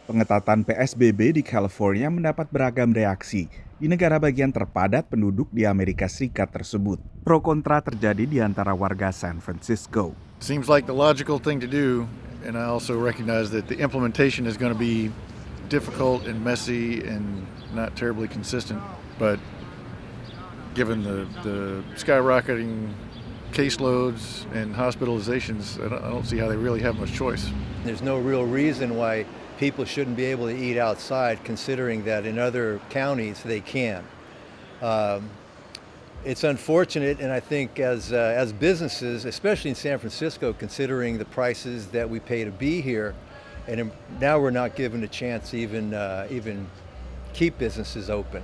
Pengetatan PSBB di California mendapat beragam reaksi di negara bagian terpadat penduduk di Amerika Serikat tersebut. Pro kontra terjadi di antara warga San Francisco. Seems like the logical thing to do, and I also recognize that the implementation is going to be difficult and messy and not terribly consistent, but given the skyrocketing caseloads and hospitalizations, I don't see how they really have much choice. There's no real reason why people shouldn't be able to eat outside, considering that in other counties they can. It's unfortunate, and I think as businesses, especially in San Francisco, considering the prices that we pay to be here, and now we're not given a chance to even keep businesses open.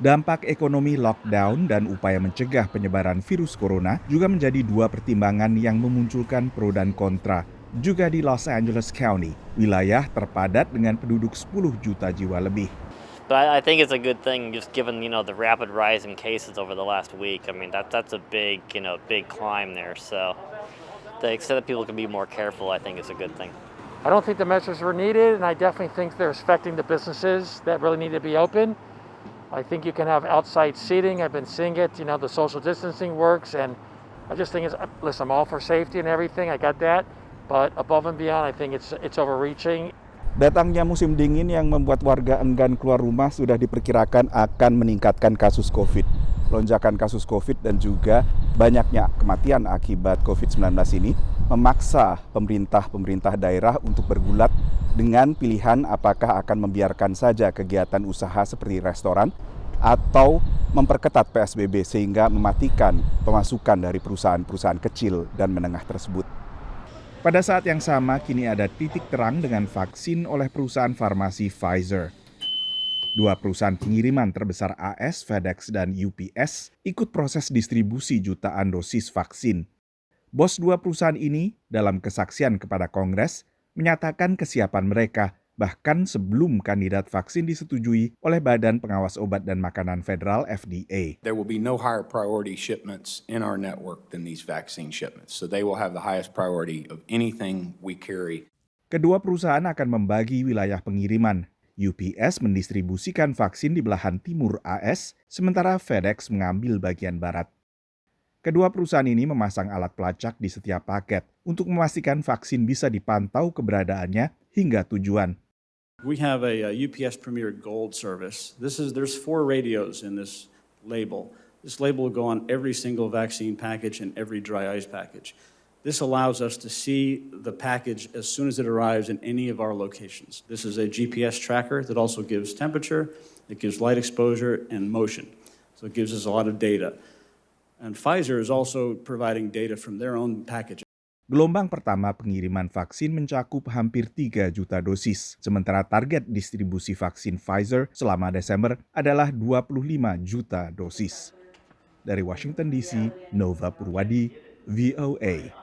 Dampak ekonomi lockdown dan upaya mencegah penyebaran virus corona juga menjadi dua pertimbangan yang memunculkan pro dan kontra. Juga di Los Angeles County, wilayah terpadat dengan penduduk 10 juta jiwa lebih. But I think it's a good thing, just given the rapid rise in cases over the last week. I mean that's a big big climb there. So the extent that people can be more careful, I think is a good thing. I don't think the measures were needed, and I definitely think they're affecting the businesses that really need to be open. I think you can have outside seating. I've been seeing it. The social distancing works, and I just think listen, I'm all for safety and everything. I got that, but above and beyond, I think it's overreaching. Datangnya musim dingin yang membuat warga enggan keluar rumah sudah diperkirakan akan meningkatkan kasus COVID. Lonjakan kasus COVID dan juga banyaknya kematian akibat COVID-19 ini memaksa pemerintah daerah untuk bergulat dengan pilihan apakah akan membiarkan saja kegiatan usaha seperti restoran atau memperketat PSBB sehingga mematikan pemasukan dari perusahaan-perusahaan kecil dan menengah tersebut. Pada saat yang sama, kini ada titik terang dengan vaksin oleh perusahaan farmasi Pfizer. Dua perusahaan pengiriman terbesar AS, FedEx, dan UPS ikut proses distribusi jutaan dosis vaksin. Bos dua perusahaan ini, dalam kesaksian kepada Kongres, menyatakan kesiapan mereka bahkan sebelum kandidat vaksin disetujui oleh Badan Pengawas Obat dan Makanan Federal FDA. There will be no higher priority shipments in our network than these vaccine shipments. So they will have the highest priority of anything we carry. Kedua perusahaan akan membagi wilayah pengiriman. UPS mendistribusikan vaksin di belahan timur AS, sementara FedEx mengambil bagian barat. Kedua perusahaan ini memasang alat pelacak di setiap paket untuk memastikan vaksin bisa dipantau keberadaannya hingga tujuan. We have a UPS Premier Gold service. There's 4 radios in this label. This label will go on every single vaccine package and every dry ice package. This allows us to see the package as soon as it arrives in any of our locations. This is a GPS tracker that also gives temperature, it gives light exposure and motion. So it gives us a lot of data. And Pfizer is also providing data from their own packages. Gelombang pertama pengiriman vaksin mencakup hampir 3 juta dosis, sementara target distribusi vaksin Pfizer selama Desember adalah 25 juta dosis. Dari Washington DC, Nova Purwadi, VOA.